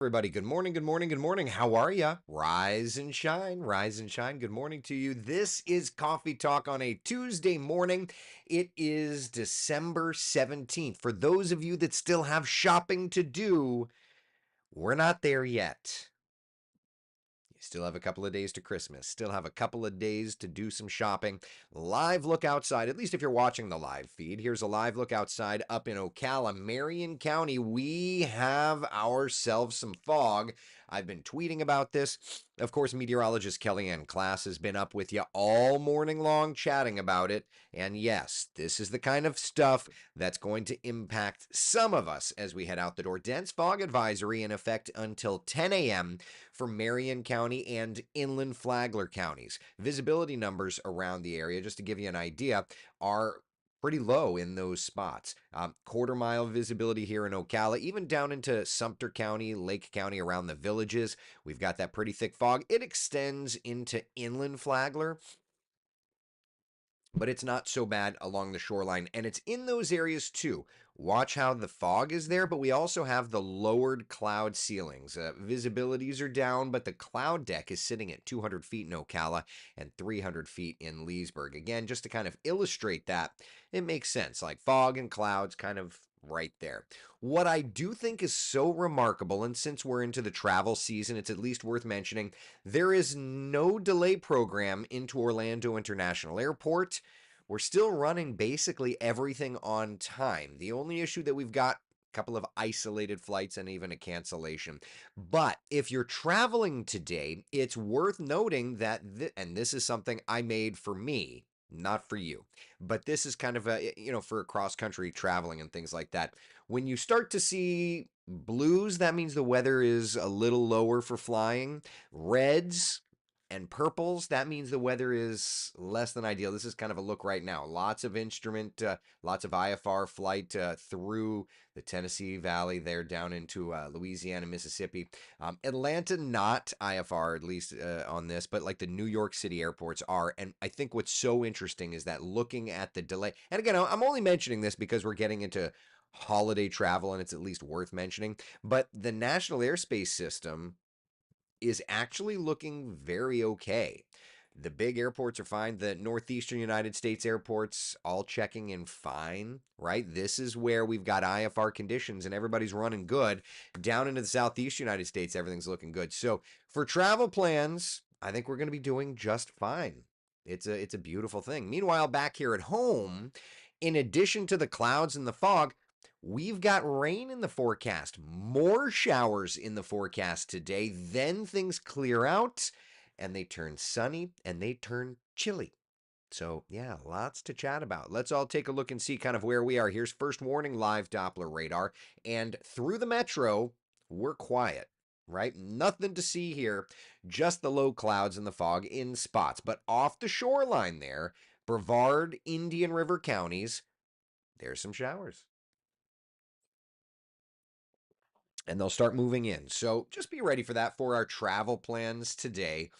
Everybody, good morning, good morning, good morning. How are ya? Rise and shine, rise and shine. Good morning to you. This is Coffee Talk on a Tuesday morning. It is December 17th. For those of you that still have shopping to do, we're not there yet. You still have a couple of days to Christmas. Still have a couple of days to do some shopping. Live look outside, at least if you're watching the live feed. Here's a live look outside up in Ocala, Marion County. We have ourselves some fog. I've been tweeting about this. Of course, meteorologist Kellyanne Class has been up with you all morning long chatting about it. And yes, this is the kind of stuff that's going to impact some of us as we head out the door. Dense fog advisory in effect until 10 a.m. for Marion County and inland Flagler counties. Visibility numbers around the area, just to give you an idea, are pretty low in those spots. Quarter mile visibility here in Ocala, even down into Sumter County, Lake County, around the villages. We've got that pretty thick fog. It extends into inland Flagler, but it's not so bad along the shoreline. And it's in those areas too. Watch how the fog is there, but we also have the lowered cloud ceilings. Visibilities are down, but the cloud deck is sitting at 200 feet in Ocala and 300 feet in Leesburg. Again, just to kind of illustrate that, it makes sense. Like fog and clouds kind of right there. What I do think is so remarkable, and since we're into the travel season, it's at least worth mentioning, there is no delay program into Orlando International Airport. We're still running basically everything on time. The only issue that we've got, a couple of isolated flights and even a cancellation. But if you're traveling today, it's worth noting that and this is something I made for me, not for you. But this is kind of for cross country traveling and things like that. When you start to see blues, that means the weather is a little lower for flying. Reds and purples, that means the weather is less than ideal. This is kind of a look right now. Lots of lots of IFR flight through the Tennessee Valley there down into Louisiana, Mississippi. Atlanta, not IFR, at least on this, but like the New York City airports are. And I think what's so interesting is that looking at the delay, and again, I'm only mentioning this because we're getting into holiday travel and it's at least worth mentioning, but the National Airspace System is actually looking very okay. The big airports are fine. The northeastern United States airports all checking in fine, right? This is where we've got IFR conditions and everybody's running good. Down into the southeast United States, everything's looking good. So for travel plans, I think we're going to be doing just fine. It's a beautiful thing. Meanwhile, back here at home, in addition to the clouds and the fog, we've got rain in the forecast, more showers in the forecast today. Then things clear out and they turn sunny and they turn chilly. So, yeah, lots to chat about. Let's all take a look and see kind of where we are. Here's first warning live Doppler radar. And through the metro, we're quiet, right? Nothing to see here, just the low clouds and the fog in spots. But off the shoreline there, Brevard, Indian River counties, there's some showers. And they'll start moving in. So just be ready for that for our travel plans today.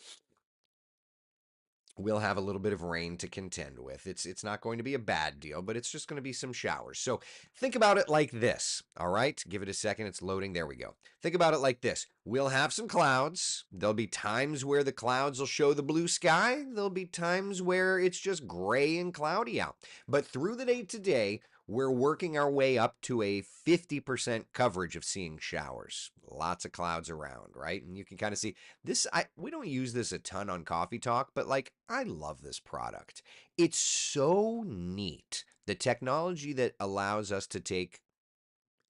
We'll have a little bit of rain to contend with. It's not going to be a bad deal, but it's just going to be some showers. So think about it like this. All right, give it a second. It's loading. There we go. Think about it like this. We'll have some clouds. There'll be times where the clouds will show the blue sky. There'll be times where it's just gray and cloudy out. But through the day today, we're working our way up to a 50% coverage of seeing showers. Lots of clouds around, right? And you can kind of see this. We don't use this a ton on Coffee Talk, but like I love this product. It's so neat. The technology that allows us to take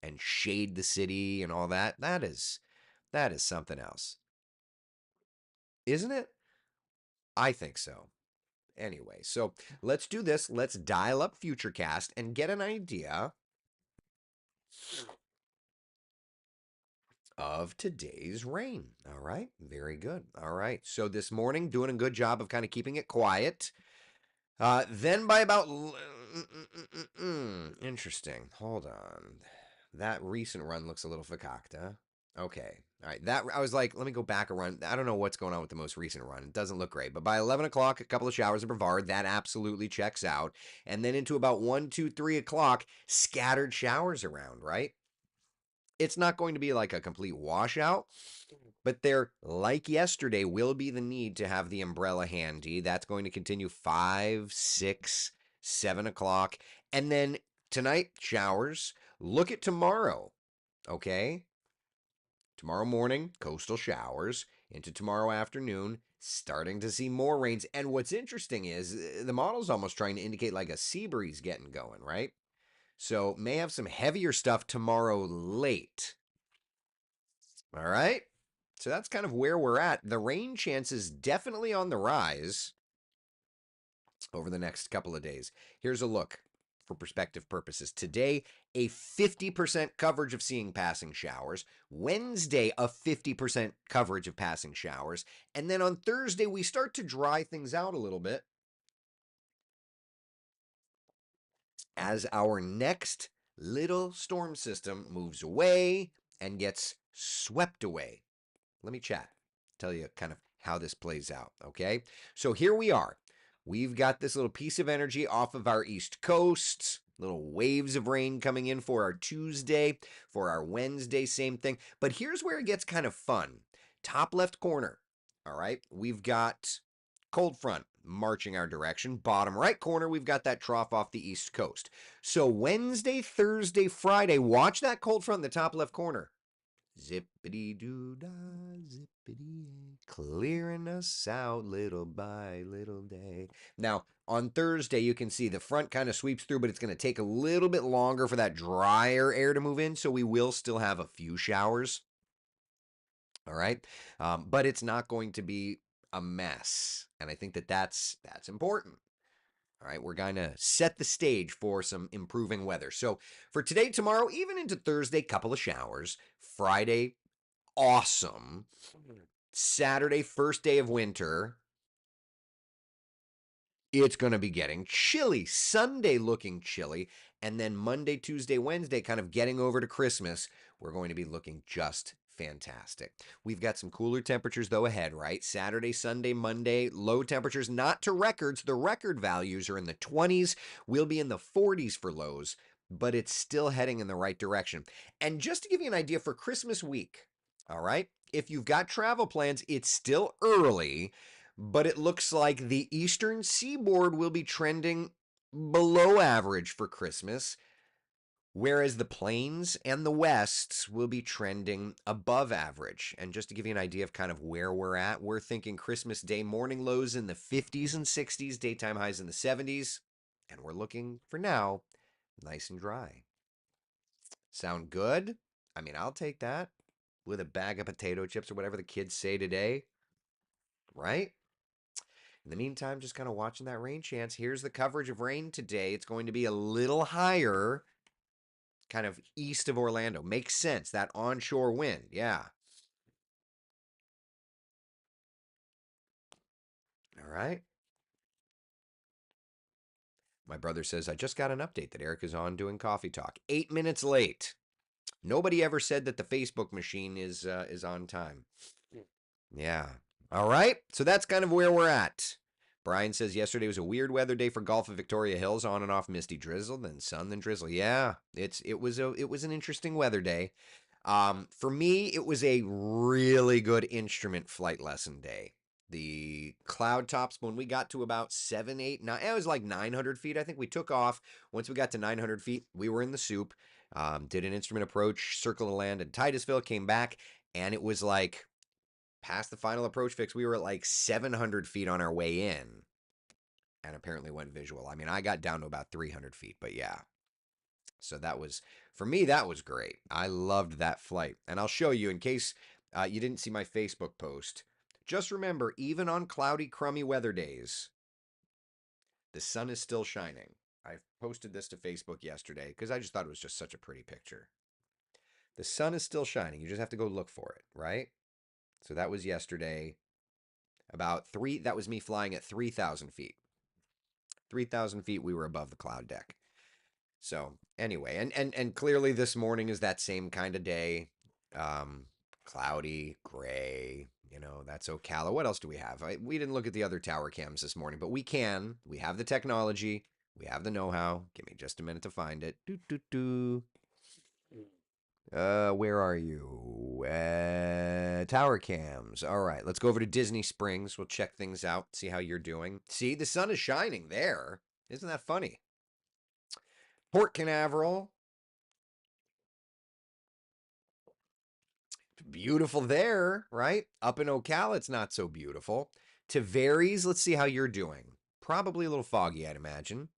and shade the city and all that, that is something else. Isn't it? I think so. Anyway, so let's do this. Let's dial up Futurecast and get an idea of today's rain. All right, very good. All right, so this morning, doing a good job of kind of keeping it quiet. Then by about interesting. Hold on, that recent run looks a little fakakta. Okay, all right. That I was like, let me go back a run. I don't know what's going on with the most recent run. It doesn't look great. But by 11 o'clock, a couple of showers of Brevard. That absolutely checks out. And then into about 1, 2, 3 o'clock, scattered showers around. Right. It's not going to be like a complete washout, but there, like yesterday, will be the need to have the umbrella handy. That's going to continue 5, 6, 7 o'clock. And then tonight, showers. Look at tomorrow, okay? Tomorrow morning, coastal showers. Into tomorrow afternoon, starting to see more rains. And what's interesting is the model's almost trying to indicate like a sea breeze getting going, right? So may have some heavier stuff tomorrow late. All right. So that's kind of where we're at. The rain chance is definitely on the rise over the next couple of days. Here's a look for perspective purposes. Today, a 50% coverage of seeing passing showers. Wednesday, a 50% coverage of passing showers. And then on Thursday, we start to dry things out a little bit as our next little storm system moves away and gets swept away. Let me chat, tell you kind of how this plays out, okay? So here we are. We've got this little piece of energy off of our east coast, little waves of rain coming in for our Tuesday, for our Wednesday, same thing. But here's where it gets kind of fun. Top left corner, all right? We've got cold front marching our direction. Bottom right corner, we've got that trough off the east coast. So Wednesday, Thursday, Friday, watch that cold front in the top left corner. Zippity doo dah, zippity, clearing us out little by little day. Now, on Thursday, you can see the front kind of sweeps through, but it's going to take a little bit longer for that drier air to move in, so we will still have a few showers. All right, but it's not going to be a mess, and I think that that's important. All right, we're going to set the stage for some improving weather. So for today, tomorrow, even into Thursday, couple of showers. Friday, awesome. Saturday, first day of winter. It's going to be getting chilly. Sunday looking chilly. And then Monday, Tuesday, Wednesday, kind of getting over to Christmas, we're going to be looking just fantastic. We've got some cooler temperatures, though, ahead, right? Saturday, Sunday, Monday, low temperatures, not to records. The record values are in the 20s. We'll be in the 40s for lows, but it's still heading in the right direction. And just to give you an idea for Christmas week, all right, if you've got travel plans, it's still early, but it looks like the eastern seaboard will be trending below average for Christmas, whereas the plains and the wests will be trending above average. And just to give you an idea of kind of where we're at, we're thinking Christmas Day morning lows in the 50s and 60s, daytime highs in the 70s, and we're looking for now nice and dry. Sound good? I mean, I'll take that with a bag of potato chips or whatever the kids say today, right? In the meantime, just kind of watching that rain chance. Here's the coverage of rain today. It's going to be a little higher, kind of east of Orlando. Makes sense. That onshore wind. Yeah. All right. My brother says, I just got an update that Eric is on doing coffee talk. 8 minutes late. Nobody ever said that the Facebook machine is on time. Yeah. All right. So that's kind of where we're at. Brian says yesterday was a weird weather day for Gulf of Victoria Hills, on and off misty drizzle, then sun, then drizzle. Yeah, it was an interesting weather day. For me, it was a really good instrument flight lesson day. The cloud tops, when we got to about 7, 8, 9, it was like 900 feet. I think we took off. Once we got to 900 feet, we were in the soup. Did an instrument approach, circle to land in Titusville, came back, and it was like past the final approach fix, we were at like 700 feet on our way in and apparently went visual. I mean, I got down to about 300 feet, but yeah. So that was, for me, that was great. I loved that flight. And I'll show you in case you didn't see my Facebook post. Just remember, even on cloudy, crummy weather days, the sun is still shining. I posted this to Facebook yesterday because I just thought it was just such a pretty picture. The sun is still shining. You just have to go look for it, right? So that was yesterday. That was me flying at 3,000 feet. 3,000 feet, we were above the cloud deck. So anyway, and clearly this morning is that same kind of day. Cloudy, gray, that's Ocala. What else do we have? We didn't look at the other tower cams this morning, but we can. We have the technology. We have the know-how. Give me just a minute to find it. Where are you? Tower cams. All right, let's go over to Disney Springs. We'll check things out, see how you're doing. See, the sun is shining there. Isn't that funny? Port Canaveral. Beautiful there, right? Up in Ocala, it's not so beautiful. Tavares, let's see how you're doing. Probably a little foggy, I'd imagine.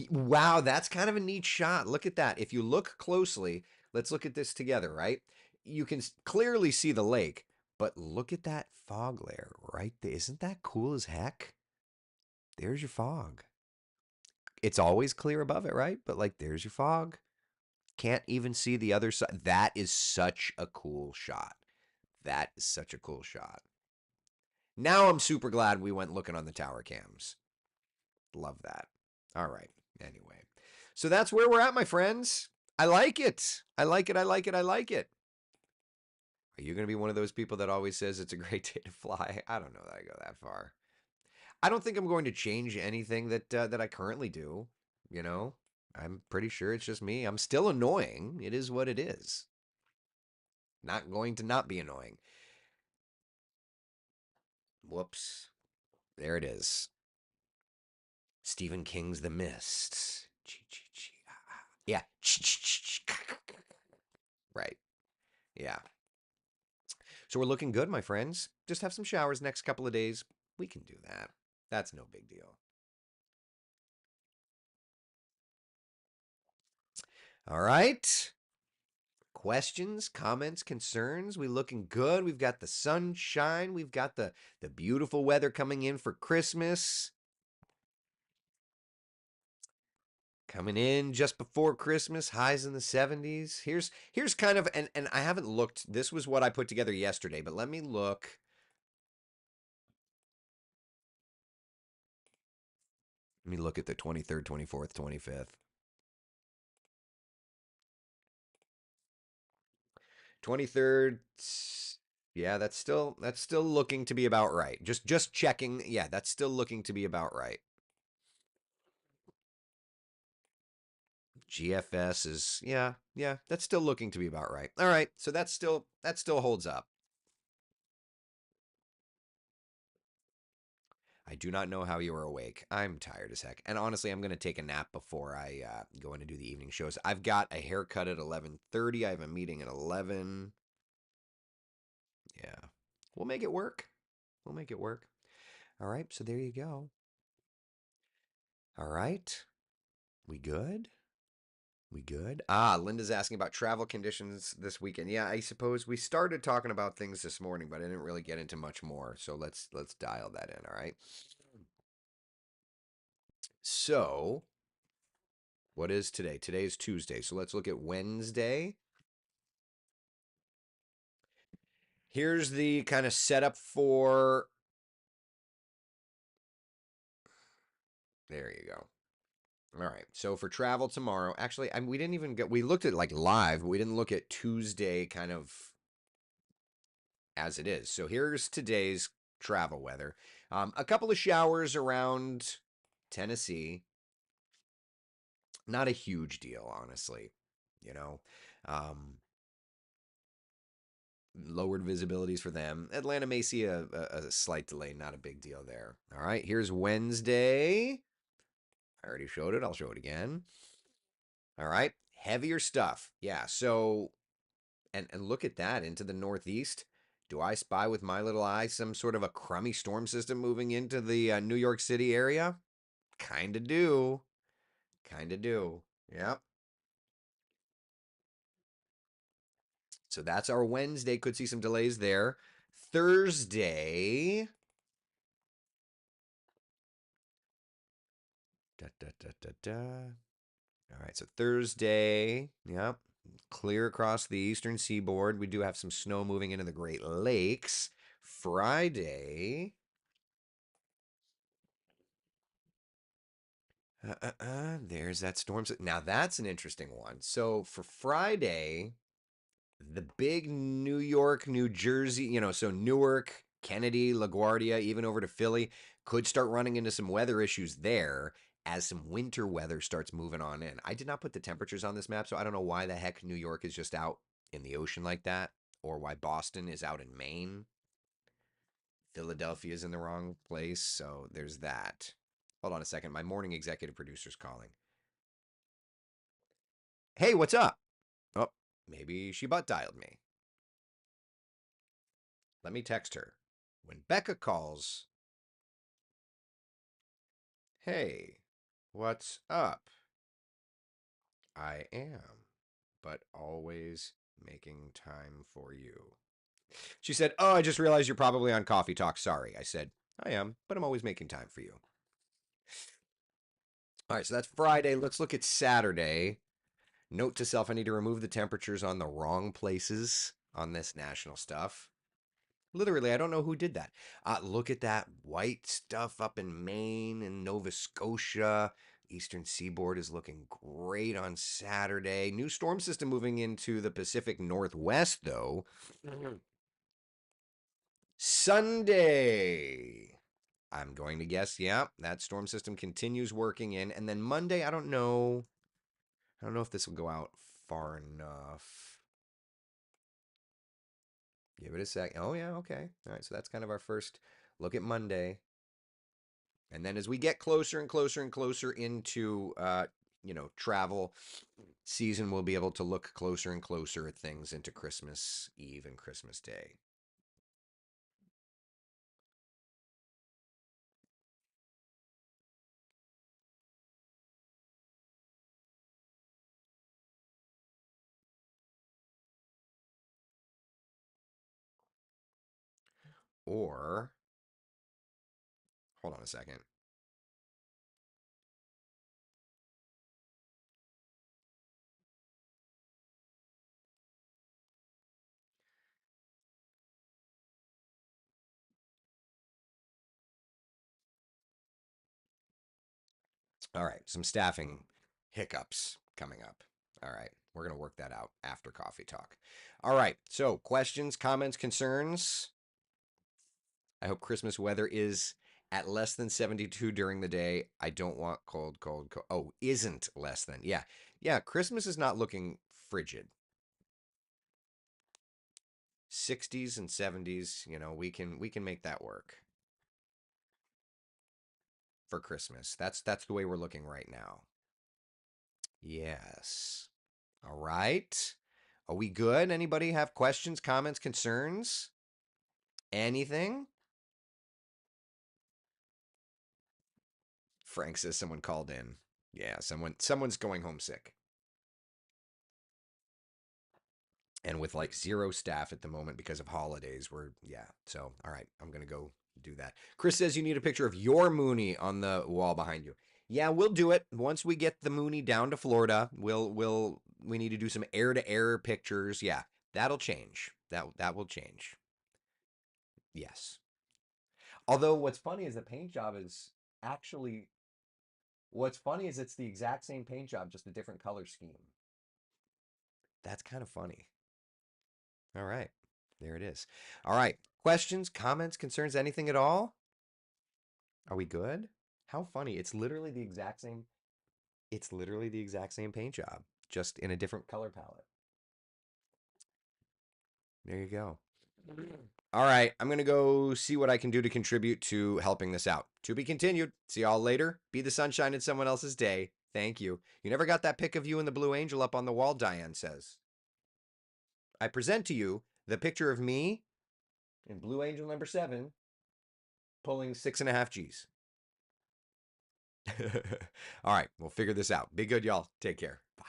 Wow, that's kind of a neat shot. Look at that. If you look closely, let's look at this together, right? You can clearly see the lake, but look at that fog layer right there. Isn't that cool as heck? There's your fog. It's always clear above it, right? But like, there's your fog. Can't even see the other side. That is such a cool shot. That is such a cool shot. Now I'm super glad we went looking on the tower cams. Love that. All right. Anyway, so that's where we're at, my friends. I like it. I like it. I like it. I like it. Are you going to be one of those people that always says it's a great day to fly? I don't know that I go that far. I don't think I'm going to change anything that I currently do. You know, I'm pretty sure it's just me. I'm still annoying. It is what it is. Not going to not be annoying. Whoops. There it is. Stephen King's The Mist. Yeah. Right. Yeah. So we're looking good, my friends. Just have some showers next couple of days. We can do that. That's no big deal. All right. Questions, comments, concerns? We looking good. We've got the sunshine. We've got the beautiful weather coming in for Christmas. Coming in just before Christmas, highs in the 70s. Here's kind of and I haven't looked. This was what I put together yesterday, but let me look. Let me look at the 23rd, 24th, 25th. 23rd. Yeah, that's still looking to be about right. Just checking. Yeah, that's still looking to be about right. GFS is yeah, that's still looking to be about right. All right, so that still holds up. I do not know how you are awake. I'm tired as heck, and honestly, I'm gonna take a nap before I go in to do the evening shows. I've got a haircut at 11:30. I have a meeting at 11. Yeah, we'll make it work. We'll make it work. All right, so there you go. All right, we good? We good? Linda's asking about travel conditions this weekend. Yeah, I suppose we started talking about things this morning, but I didn't really get into much more. So let's dial that in, all right? So, what is today? Today is Tuesday. So let's look at Wednesday. Here's the kind of setup for there you go. All right. So for travel tomorrow, actually, we didn't even get we looked at like live, but we didn't look at Tuesday kind of as it is. So here's today's travel weather. A couple of showers around Tennessee. Not a huge deal, honestly. You know, um, lowered visibilities for them. Atlanta may see a slight delay, not a big deal there. All right, here's Wednesday. I already showed it. I'll show it again. All right, heavier stuff. Yeah. So, and look at that into the northeast. Do I spy with my little eye some sort of a crummy storm system moving into the New York City area? Kind of do. Kind of do. Yep. So that's our Wednesday. Could see some delays there. Thursday. Da, da, da, da, da. All right. So Thursday. Yep. Clear across the eastern seaboard. We do have some snow moving into the Great Lakes. Friday. There's that storm. Now that's an interesting one. So for Friday, the big New York, New Jersey, so Newark, Kennedy, LaGuardia, even over to Philly, could start running into some weather issues there. as some winter weather starts moving on in. I did not put the temperatures on this map, so I don't know why the heck New York is just out in the ocean like that, or why Boston is out in Maine. Philadelphia is in the wrong place, so there's that. Hold on a second. My morning executive producer's calling. Hey, what's up? Oh, maybe she butt dialed me. Let me text her. When Becca calls, hey, what's up? I am, but always making time for you. She said, oh, I just realized you're probably on Coffee Talk. Sorry. I said, I am, but I'm always making time for you. All right, so that's Friday. Let's look at Saturday. Note to self, I need to remove the temperatures on the wrong places on this national stuff. Literally, I don't know who did that. Look at that white stuff up in Maine and Nova Scotia. Eastern seaboard is looking great on Saturday. New storm system moving into the Pacific Northwest, though. Sunday, I'm going to guess, yeah, that storm system continues working in. And then Monday, I don't know. I don't know if this will go out far enough. Give it a sec. Oh, yeah, okay. All right, so that's kind of our first look at Monday. And then as we get closer and closer and closer into, travel season, we'll be able to look closer and closer at things into Christmas Eve and Christmas Day. Or, hold on a second. All right, some staffing hiccups coming up. All right, we're going to work that out after coffee talk. All right, so questions, comments, concerns? I hope Christmas weather is at less than 72 during the day. I don't want cold, cold, cold. Oh, isn't less than. Yeah. Yeah, Christmas is not looking frigid. 60s and 70s, we can make that work for Christmas. That's the way we're looking right now. Yes. All right. Are we good? Anybody have questions, comments, concerns? Anything? Frank says someone called in. Yeah, someone's going homesick. And with like zero staff at the moment because of holidays, so all right, I'm gonna go do that. Chris says you need a picture of your Mooney on the wall behind you. Yeah, we'll do it once we get the Mooney down to Florida. We need to do some air to air pictures. Yeah, that'll change. That will change. Yes. Although what's funny is the paint job is actually what's funny is it's the exact same paint job, just a different color scheme. That's kind of funny. All right. There it is. All right. Questions, comments, concerns, anything at all? Are we good? How funny. It's literally the exact same paint job, just in a different color palette. There you go. All right, I'm going to go see what I can do to contribute to helping this out. To be continued. See y'all later. Be the sunshine in someone else's day. Thank you. You never got that pic of you and the Blue Angel up on the wall, Diane says. I present to you the picture of me in Blue Angel number 7 pulling 6.5 G's. All right, we'll figure this out. Be good, y'all. Take care. Bye.